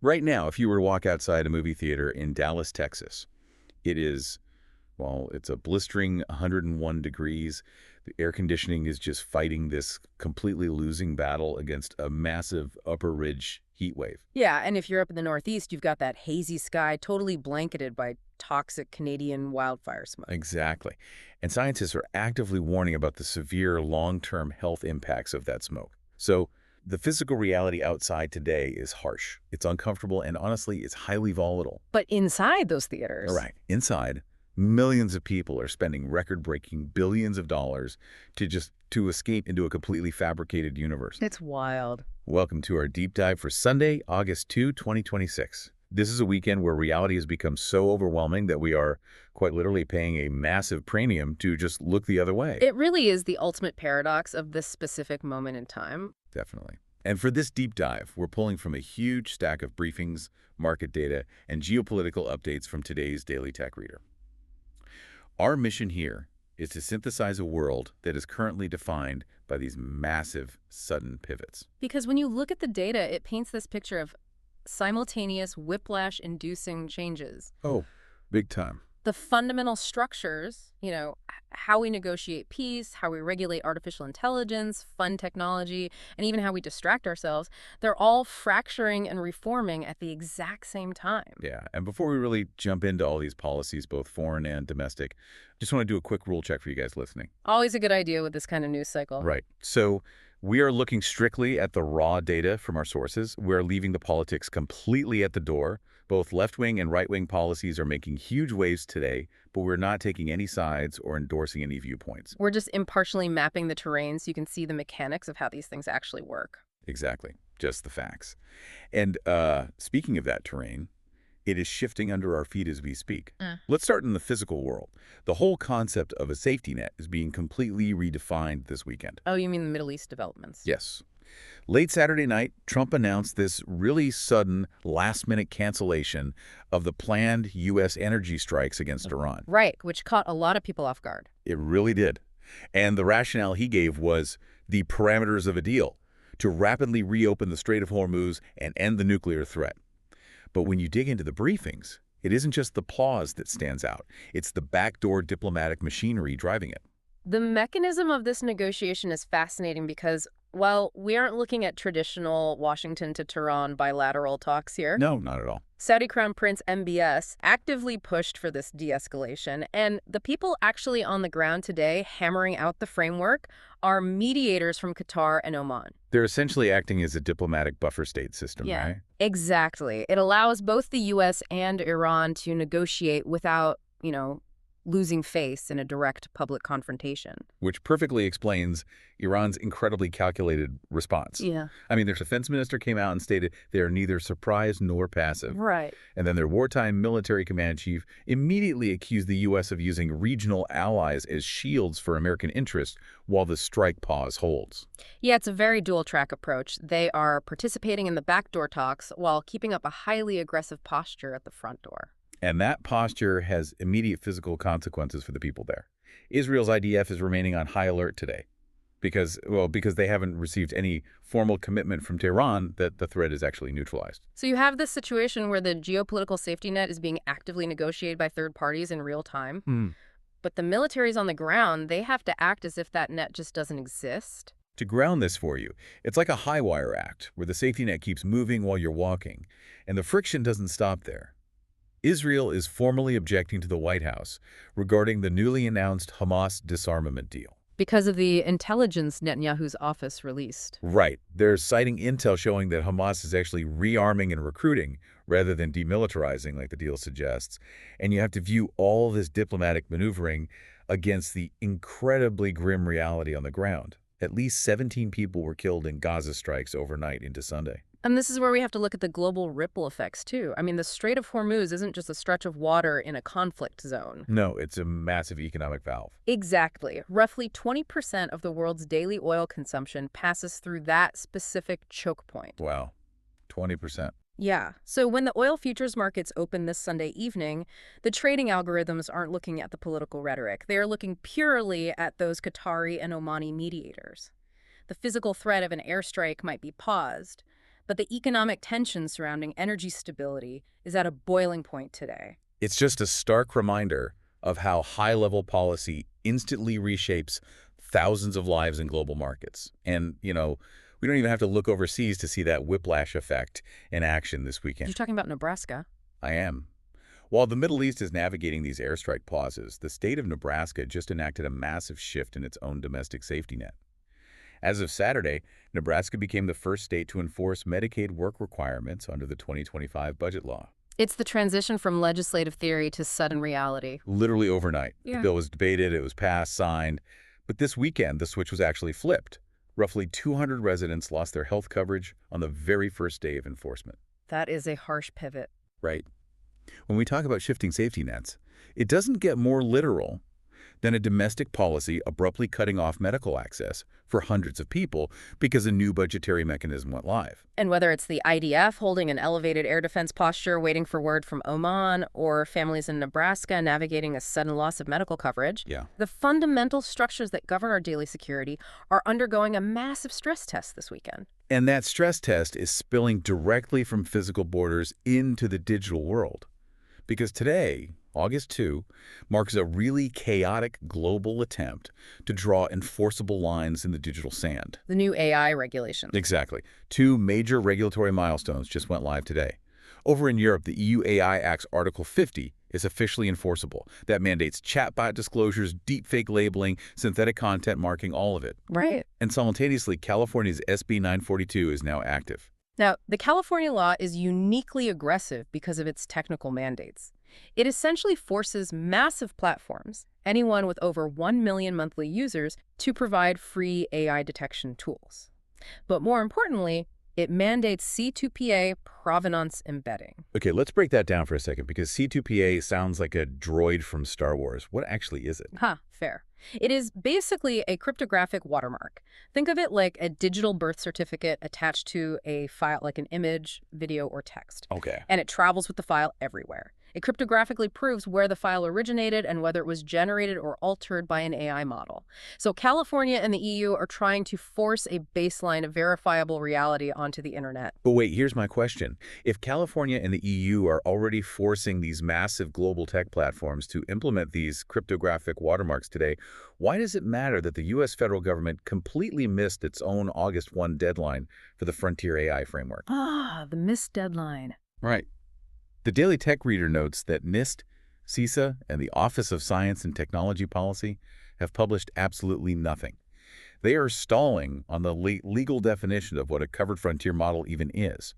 Right now, if you were to walk outside a movie theater in Dallas, Texas, it is, well, it's a blistering 101 degrees. The air conditioning is just fighting this completely losing battle against a massive upper ridge heat wave. Yeah, and if you're up in the Northeast, you've got that hazy sky totally blanketed by toxic Canadian wildfire smoke. Exactly. And scientists are actively warning about the severe long-term health impacts of that smoke. So the physical reality outside today is harsh. It's uncomfortable, and honestly, it's highly volatile. But inside those theaters... All right. Inside, millions of people are spending record-breaking billions of dollars to escape into a completely fabricated universe. It's wild. Welcome to our deep dive for Sunday, August 2, 2026. This is a weekend where reality has become so overwhelming that we are quite literally paying a massive premium to just look the other way. It really is the ultimate paradox of this specific moment in time. Definitely. And for this deep dive, we're pulling from a huge stack of briefings, market data, and geopolitical updates from today's Daily Tech Reader. Our mission here is to synthesize a world that is currently defined by these massive, sudden pivots. Because when you look at the data, it paints this picture of simultaneous whiplash-inducing changes. Oh, big time. The fundamental structures, how we negotiate peace, how we regulate artificial intelligence, fund technology, and even how we distract ourselves, they're all fracturing and reforming at the exact same time. Yeah, and before we really jump into all these policies, both foreign and domestic, just want to do a quick rule check for you guys listening. Always a good idea with this kind of news cycle. Right. So we are looking strictly at the raw data from our sources. We're leaving the politics completely at the door. Both left-wing and right-wing policies are making huge waves today, but we're not taking any sides or endorsing any viewpoints. We're just impartially mapping the terrain so you can see the mechanics of how these things actually work. Exactly. Just the facts. And speaking of that terrain, it is shifting under our feet as we speak. Let's start in the physical world. The whole concept of a safety net is being completely redefined this weekend. Oh, you mean the Middle East developments? Yes. Late Saturday night, Trump announced this really sudden, last-minute cancellation of the planned U.S. energy strikes against Iran. Right, which caught a lot of people off guard. It really did. And the rationale he gave was the parameters of a deal to rapidly reopen the Strait of Hormuz and end the nuclear threat. But when you dig into the briefings, it isn't just the pause that stands out. It's the backdoor diplomatic machinery driving it. The mechanism of this negotiation is fascinating because, while we aren't looking at traditional Washington to Tehran bilateral talks here. No, not at all. Saudi Crown Prince MBS actively pushed for this de-escalation, and the people actually on the ground today hammering out the framework are mediators from Qatar and Oman. They're essentially acting as a diplomatic buffer state system, right? Exactly. It allows both the U.S. and Iran to negotiate without, losing face in a direct public confrontation. Which perfectly explains Iran's incredibly calculated response. Yeah. I mean, their defense minister came out and stated they are neither surprised nor passive. Right. And then their wartime military command chief immediately accused the U.S. of using regional allies as shields for American interests while the strike pause holds. Yeah, it's a very dual-track approach. They are participating in the backdoor talks while keeping up a highly aggressive posture at the front door. And that posture has immediate physical consequences for the people there. Israel's IDF is remaining on high alert today because they haven't received any formal commitment from Tehran that the threat is actually neutralized. So you have this situation where the geopolitical safety net is being actively negotiated by third parties in real time. But the militaries on the ground, they have to act as if that net just doesn't exist. To ground this for you, it's like a high-wire act where the safety net keeps moving while you're walking, and the friction doesn't stop there. Israel is formally objecting to the White House regarding the newly announced Hamas disarmament deal. Because of the intelligence Netanyahu's office released. Right. They're citing intel showing that Hamas is actually rearming and recruiting rather than demilitarizing like the deal suggests. And you have to view all this diplomatic maneuvering against the incredibly grim reality on the ground. At least 17 people were killed in Gaza strikes overnight into Sunday. And this is where we have to look at the global ripple effects, too. I mean, the Strait of Hormuz isn't just a stretch of water in a conflict zone. No, it's a massive economic valve. Exactly. Roughly 20% of the world's daily oil consumption passes through that specific choke point. Wow, 20%. Yeah. So when the oil futures markets open this Sunday evening, the trading algorithms aren't looking at the political rhetoric. They are looking purely at those Qatari and Omani mediators. The physical threat of an airstrike might be paused, But the economic tension surrounding energy stability is at a boiling point today. It's just a stark reminder of how high-level policy instantly reshapes thousands of lives in global markets. And, we don't even have to look overseas to see that whiplash effect in action this weekend. You're talking about Nebraska? I am. While the Middle East is navigating these airstrike pauses, the state of Nebraska just enacted a massive shift in its own domestic safety net. As of Saturday, Nebraska became the first state to enforce Medicaid work requirements under the 2025 budget law. It's the transition from legislative theory to sudden reality. Literally overnight. Yeah. The bill was debated, it was passed, signed. But this weekend, the switch was actually flipped. Roughly 200 residents lost their health coverage on the very first day of enforcement. That is a harsh pivot. Right. When we talk about shifting safety nets, it doesn't get more literal than a domestic policy abruptly cutting off medical access for hundreds of people because a new budgetary mechanism went live. And whether it's the IDF holding an elevated air defense posture waiting for word from Oman, or families in Nebraska navigating a sudden loss of medical coverage, the fundamental structures that govern our daily security are undergoing a massive stress test this weekend. And that stress test is spilling directly from physical borders into the digital world. Because today, August 2, marks a really chaotic global attempt to draw enforceable lines in the digital sand. The new AI regulations. Exactly. 2 major regulatory milestones just went live today. Over in Europe, the EU AI Act's Article 50 is officially enforceable. That mandates chatbot disclosures, deepfake labeling, synthetic content marking, all of it. Right. And simultaneously, California's SB 942 is now active. Now, the California law is uniquely aggressive because of its technical mandates. It essentially forces massive platforms, anyone with over 1 million monthly users, to provide free AI detection tools. But more importantly, it mandates C2PA provenance embedding. Okay, let's break that down for a second, because C2PA sounds like a droid from Star Wars. What actually is it? Fair. It is basically a cryptographic watermark. Think of it like a digital birth certificate attached to a file, like an image, video, or text. Okay. And it travels with the file everywhere. It cryptographically proves where the file originated and whether it was generated or altered by an AI model. So California and the EU are trying to force a baseline of verifiable reality onto the internet. But wait, here's my question. If California and the EU are already forcing these massive global tech platforms to implement these cryptographic watermarks today, why does it matter that the U.S. federal government completely missed its own August 1 deadline for the Frontier AI framework? The missed deadline. Right. The Daily Tech Reader notes that NIST, CISA, and the Office of Science and Technology Policy have published absolutely nothing. They are stalling on the legal definition of what a covered frontier model even is.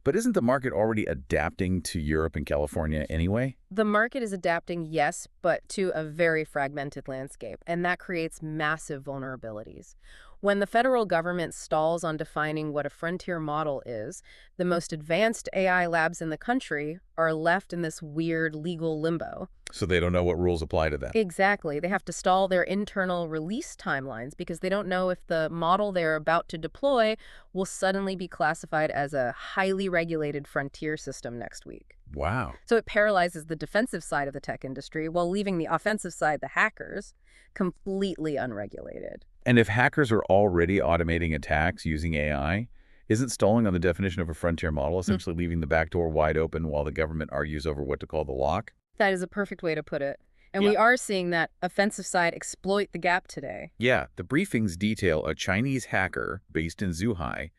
But isn't the market already adapting to Europe and California anyway? The market is adapting, yes, but to a very fragmented landscape, and that creates massive vulnerabilities. When the federal government stalls on defining what a frontier model is, the most advanced AI labs in the country are left in this weird legal limbo. So they don't know what rules apply to them. Exactly. They have to stall their internal release timelines because they don't know if the model they're about to deploy will suddenly be classified as a highly regulated frontier system next week. Wow. So it paralyzes the defensive side of the tech industry while leaving the offensive side, the hackers, completely unregulated. And if hackers are already automating attacks using AI, isn't stalling on the definition of a frontier model essentially leaving the back door wide open while the government argues over what to call the lock? That is a perfect way to put it. And we are seeing that offensive side exploit the gap today. Yeah, the briefings detail a Chinese hacker based in Zhuhai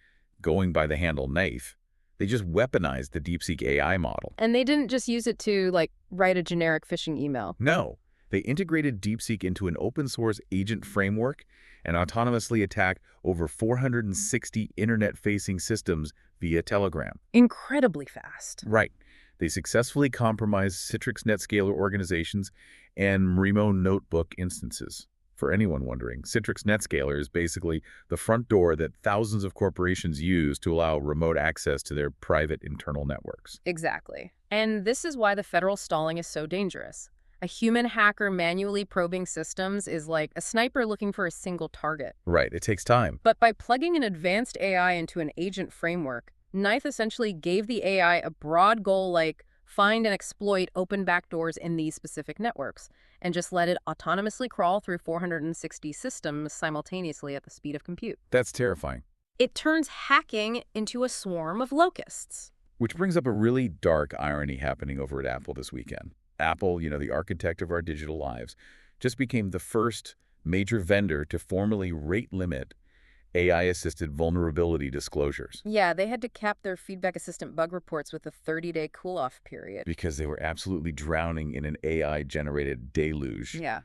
going by the handle Knife. They just weaponized the DeepSeek AI model. And they didn't just use it to, write a generic phishing email. No, they integrated DeepSeek into an open-source agent framework and autonomously attacked over 460 internet-facing systems via Telegram. Incredibly fast. Right. They successfully compromised Citrix NetScaler organizations and Mrimo notebook instances. For anyone wondering, Citrix NetScaler is basically the front door that thousands of corporations use to allow remote access to their private internal networks. Exactly. And this is why the federal stalling is so dangerous. A human hacker manually probing systems is like a sniper looking for a single target. Right, it takes time. But by plugging an advanced AI into an agent framework, Knife essentially gave the AI a broad goal like find and exploit open backdoors in these specific networks, and just let it autonomously crawl through 460 systems simultaneously at the speed of compute. That's terrifying. It turns hacking into a swarm of locusts. Which brings up a really dark irony happening over at Apple this weekend. Apple, the architect of our digital lives, just became the first major vendor to formally rate limit AI-assisted vulnerability disclosures Yeah, they had to cap their feedback assistant bug reports with a 30-day cool-off period. because they were absolutely drowning in an AI-generated deluge. Yeah.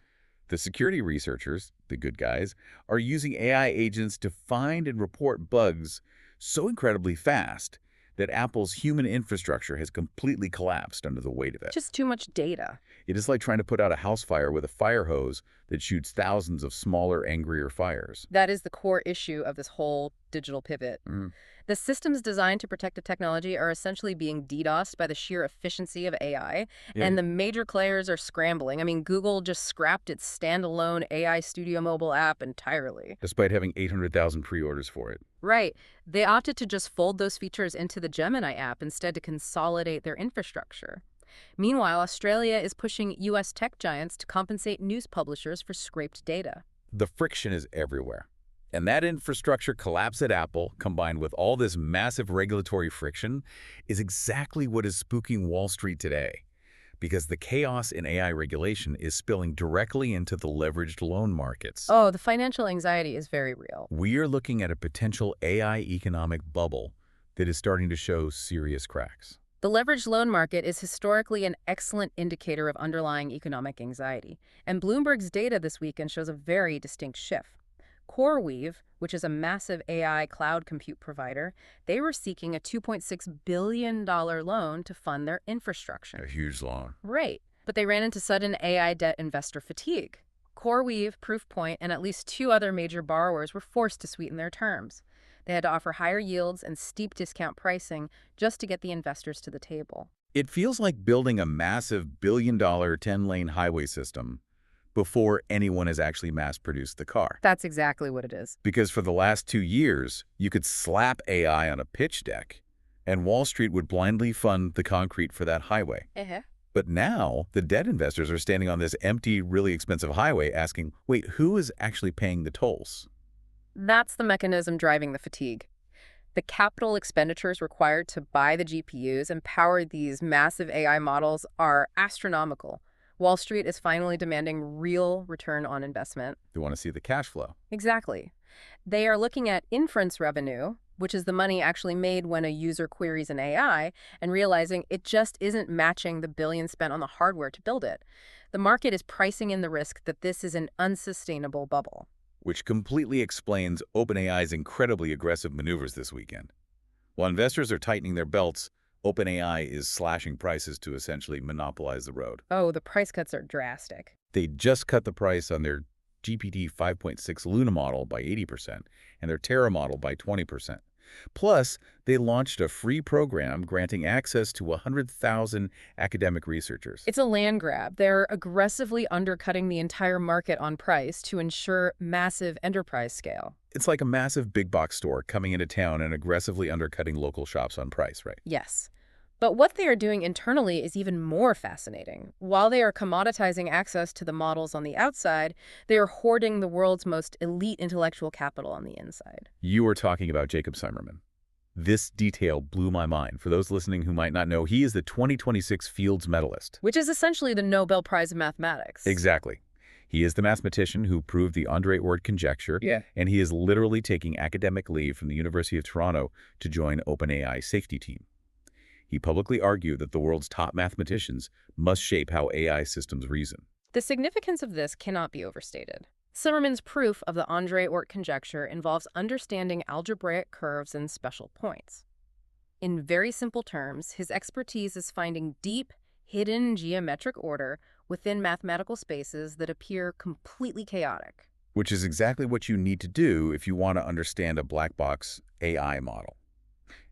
The security researchers, the good guys, are using AI agents to find and report bugs so incredibly fast that Apple's human infrastructure has completely collapsed under the weight of it. Just too much data. It is like trying to put out a house fire with a fire hose that shoots thousands of smaller, angrier fires. That is the core issue of this whole digital pivot. The systems designed to protect the technology are essentially being DDoSed by the sheer efficiency of AI, and the major players are scrambling. I mean, Google just scrapped its standalone AI Studio mobile app entirely. Despite having 800,000 pre-orders for it. Right. They opted to just fold those features into the Gemini app instead to consolidate their infrastructure. Meanwhile, Australia is pushing U.S. tech giants to compensate news publishers for scraped data. The friction is everywhere. And that infrastructure collapse at Apple, combined with all this massive regulatory friction, is exactly what is spooking Wall Street today. Because the chaos in AI regulation is spilling directly into the leveraged loan markets. Oh, the financial anxiety is very real. We are looking at a potential AI economic bubble that is starting to show serious cracks. The leveraged loan market is historically an excellent indicator of underlying economic anxiety, and Bloomberg's data this weekend shows a very distinct shift. CoreWeave, which is a massive AI cloud compute provider, they were seeking a $2.6 billion loan to fund their infrastructure. A huge loan. Right, but they ran into sudden AI debt investor fatigue. CoreWeave, Proofpoint, and at least 2 other major borrowers were forced to sweeten their terms. They had to offer higher yields and steep discount pricing just to get the investors to the table. It feels like building a massive billion-dollar 10-lane highway system before anyone has actually mass-produced the car. That's exactly what it is. Because for the last 2 years, you could slap AI on a pitch deck, and Wall Street would blindly fund the concrete for that highway. But now, the debt investors are standing on this empty, really expensive highway asking, wait, who is actually paying the tolls? That's the mechanism driving the fatigue. The capital expenditures required to buy the GPUs and power these massive AI models are astronomical. Wall Street is finally demanding real return on investment. They want to see the cash flow. Exactly. They are looking at inference revenue, which is the money actually made when a user queries an AI, and realizing it just isn't matching the billions spent on the hardware to build it. The market is pricing in the risk that this is an unsustainable bubble. Which completely explains OpenAI's incredibly aggressive maneuvers this weekend. While investors are tightening their belts, OpenAI is slashing prices to essentially monopolize the road. Oh, the price cuts are drastic. They just cut the price on their GPT 5.6 Luna model by 80% and their Terra model by 20%. Plus, they launched a free program granting access to 100,000 academic researchers. It's a land grab. They're aggressively undercutting the entire market on price to ensure massive enterprise scale. It's like a massive big box store coming into town and aggressively undercutting local shops on price, right? Yes. But what they are doing internally is even more fascinating. While they are commoditizing access to the models on the outside, they are hoarding the world's most elite intellectual capital on the inside. You are talking about Jacob Simmerman. This detail blew my mind. For those listening who might not know, he is the 2026 Fields Medalist. Which is essentially the Nobel Prize of Mathematics. Exactly. He is the mathematician who proved the Andre-Ord conjecture, and he is literally taking academic leave from the University of Toronto to join OpenAI's safety team. He publicly argued that the world's top mathematicians must shape how AI systems reason. The significance of this cannot be overstated. Zimmerman's proof of the Andre-Ort conjecture involves understanding algebraic curves and special points. In very simple terms, his expertise is finding deep, hidden geometric order within mathematical spaces that appear completely chaotic. Which is exactly what you need to do if you want to understand a black box AI model.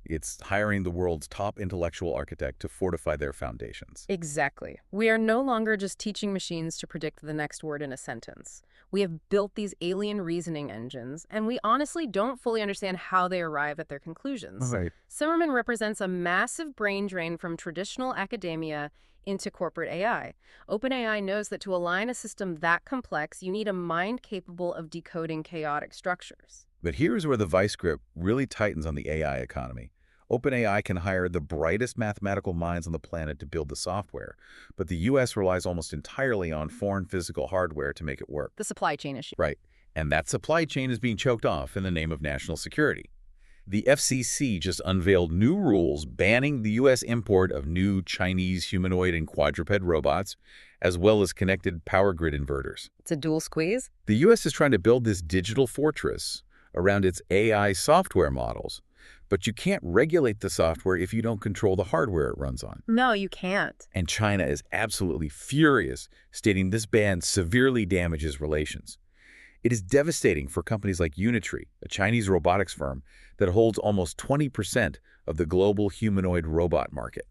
It's hiring the world's top intellectual architect to fortify their foundations. Exactly. We are no longer just teaching machines to predict the next word in a sentence. We have built these alien reasoning engines, and we honestly don't fully understand how they arrive at their conclusions. Right. Zimmerman represents a massive brain drain from traditional academia into corporate AI. OpenAI knows that to align a system that complex, you need a mind capable of decoding chaotic structures. But here's where the vice grip really tightens on the AI economy. OpenAI can hire the brightest mathematical minds on the planet to build the software, but the U.S. relies almost entirely on foreign physical hardware to make it work. The supply chain issue. Right. And that supply chain is being choked off in the name of national security. The FCC just unveiled new rules banning the U.S. import of new Chinese humanoid and quadruped robots, as well as connected power grid inverters. It's a dual squeeze. The U.S. is trying to build this digital fortress around its AI software models, but you can't regulate the software if you don't control the hardware it runs on. No, you can't. And China is absolutely furious, stating this ban severely damages relations. It is devastating for companies like Unitree, a Chinese robotics firm that holds almost 20% of the global humanoid robot market.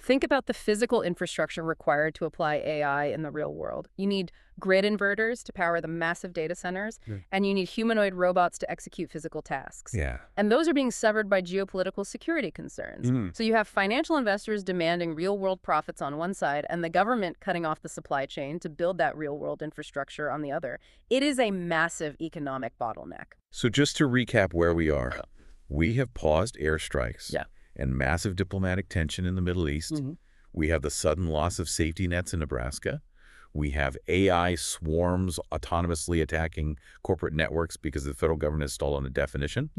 Think about the physical infrastructure required to apply AI in the real world. You need grid inverters to power the massive data centers, and you need humanoid robots to execute physical tasks. Yeah. And those are being severed by geopolitical security concerns. So you have financial investors demanding real-world profits on one side and the government cutting off the supply chain to build that real-world infrastructure on the other. It is a massive economic bottleneck. So just to recap where we are, we have paused airstrikes. And massive diplomatic tension in the Middle East. We have the sudden loss of safety nets in Nebraska. We have AI swarms autonomously attacking corporate networks because the federal government has stolen a definition.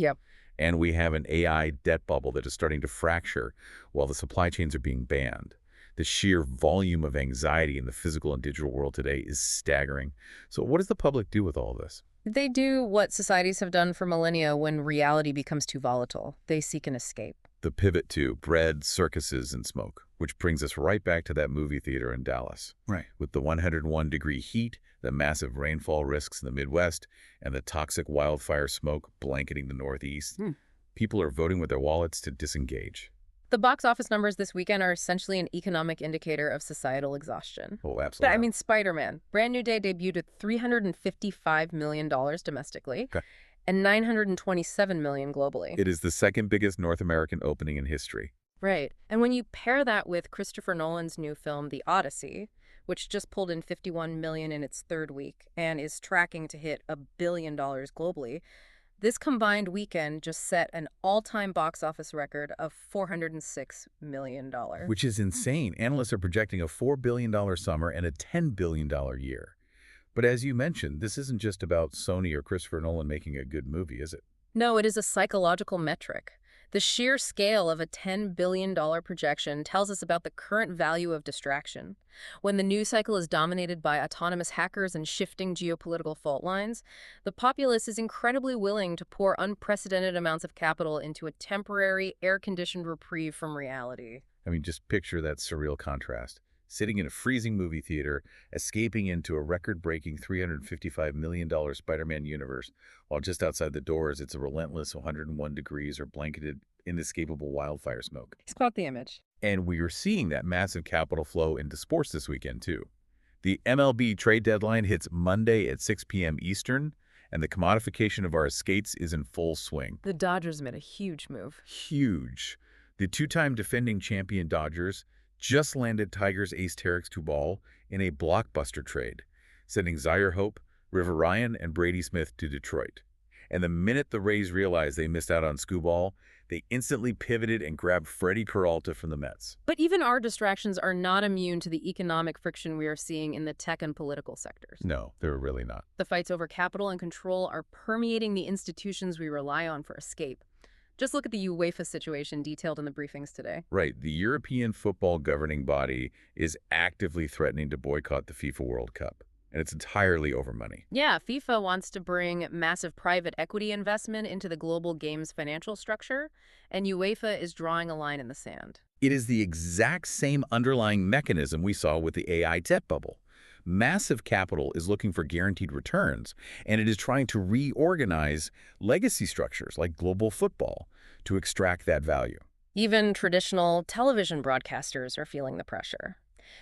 And we have an AI debt bubble that is starting to fracture while the supply chains are being banned. The sheer volume of anxiety in the physical and digital world today is staggering. So what does the public do with all this? They do what societies have done for millennia when reality becomes too volatile. They seek an escape. The pivot to bread, circuses, and smoke, which brings us right back to that movie theater in Dallas. With the 101-degree heat, the massive rainfall risks in the Midwest, and the toxic wildfire smoke blanketing the Northeast, people are voting with their wallets to disengage. The box office numbers this weekend are essentially an economic indicator of societal exhaustion. Oh, absolutely. But I mean, Spider-Man, Brand New Day debuted at $355 million domestically. And $927 million globally. It is the second biggest North American opening in history. Right. And when you pair that with Christopher Nolan's new film, The Odyssey, which just pulled in $51 million in its third week and is tracking to hit $1 billion globally, this combined weekend just set an all-time box office record of $406 million. Which is insane. Analysts are projecting a $4 billion summer and a $10 billion year. But as you mentioned, this isn't just about Sony or Christopher Nolan making a good movie, is it? No, it is a psychological metric. The sheer scale of a $10 billion projection tells us about the current value of distraction. When the news cycle is dominated by autonomous hackers and shifting geopolitical fault lines, the populace is incredibly willing to pour unprecedented amounts of capital into a temporary, air-conditioned reprieve from reality. I mean, just picture that surreal contrast. Sitting in a freezing movie theater, escaping into a record-breaking $355 million Spider-Man universe, while just outside the doors it's a relentless 101 degrees or blanketed, inescapable wildfire smoke. He's caught the image. And we are seeing that massive capital flow into sports this weekend, too. The MLB trade deadline hits Monday at 6 p.m. Eastern, and the commodification of our skates is in full swing. The Dodgers made a huge move. Huge. The two-time defending champion Dodgers just landed Tigers ace Terex Tubal in a blockbuster trade, sending Zaire Hope, River Ryan, and Brady Smith to Detroit. And the minute the Rays realized they missed out on Skubal, they instantly pivoted and grabbed Freddie Peralta from the Mets. But even our distractions are not immune to the economic friction we are seeing in the tech and political sectors. No, they're really not. The fights over capital and control are permeating the institutions we rely on for escape. Just look at the UEFA situation detailed in the briefings today. Right. The European football governing body is actively threatening to boycott the FIFA World Cup. And it's entirely over money. Yeah, FIFA wants to bring massive private equity investment into the global game's financial structure, and UEFA is drawing a line in the sand. It is the exact same underlying mechanism we saw with the AI debt bubble. Massive capital is looking for guaranteed returns, and it is trying to reorganize legacy structures like global football to extract that value. Even traditional television broadcasters are feeling the pressure.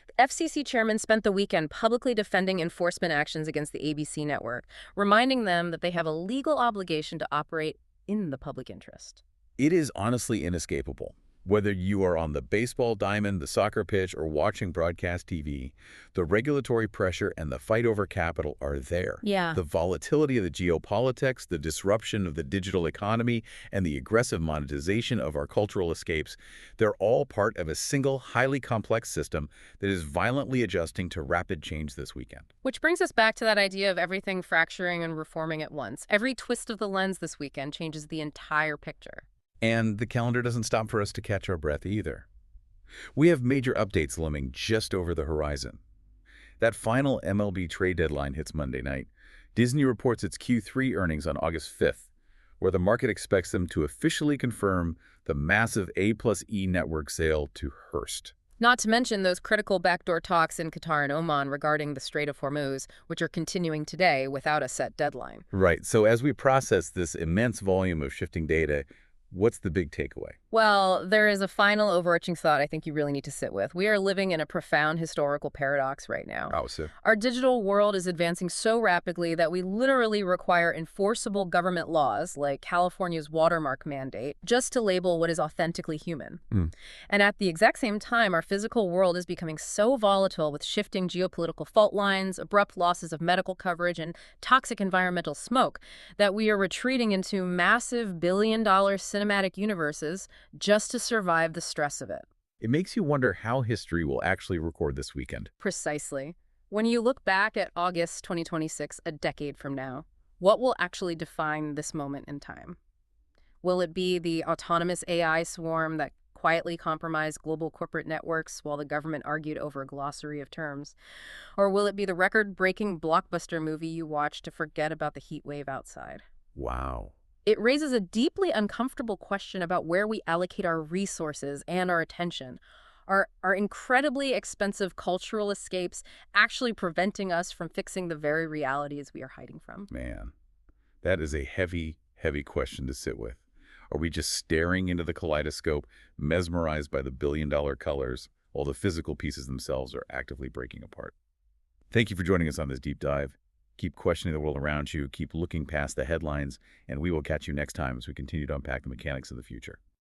The FCC chairman spent the weekend publicly defending enforcement actions against the ABC network, reminding them that they have a legal obligation to operate in the public interest. It is honestly inescapable. Whether you are on the baseball diamond, the soccer pitch, or watching broadcast TV, the regulatory pressure and the fight over capital are there. Yeah. The volatility of the geopolitics, the disruption of the digital economy, and the aggressive monetization of our cultural escapes, they're all part of a single, highly complex system that is violently adjusting to rapid change this weekend. Which brings us back to that idea of everything fracturing and reforming at once. Every twist of the lens this weekend changes the entire picture. And the calendar doesn't stop for us to catch our breath either. We have major updates looming just over the horizon. That final MLB trade deadline hits Monday night. Disney reports its Q3 earnings on August 5th, where the market expects them to officially confirm the massive A+E network sale to Hearst. Not to mention those critical backdoor talks in Qatar and Oman regarding the Strait of Hormuz, which are continuing today without a set deadline. Right, so as we process this immense volume of shifting data, what's the big takeaway? Well, there is a final overarching thought I think you really need to sit with. We are living in a profound historical paradox right now. Oh, so Our digital world is advancing so rapidly that we literally require enforceable government laws, like California's watermark mandate, just to label what is authentically human. And at the exact same time, our physical world is becoming so volatile with shifting geopolitical fault lines, abrupt losses of medical coverage, and toxic environmental smoke that we are retreating into massive billion-dollar cinematic universes just to survive the stress of it. it makes you wonder how history will actually record this weekend. Precisely. When you look back at August 2026, a decade from now, what will actually define this moment in time? Will it be the autonomous AI swarm that quietly compromised global corporate networks while the government argued over a glossary of terms? Or will it be the record-breaking blockbuster movie you watch to forget about the heat wave outside? Wow. It raises a deeply uncomfortable question about where we allocate our resources and our attention. Are incredibly expensive cultural escapes actually preventing us from fixing the very realities we are hiding from? Man, that is a heavy, heavy question to sit with. Are we just staring into the kaleidoscope, mesmerized by the billion-dollar colors, while the physical pieces themselves are actively breaking apart? Thank you for joining us on this deep dive. Keep questioning the world around you, keep looking past the headlines, and we will catch you next time as we continue to unpack the mechanics of the future.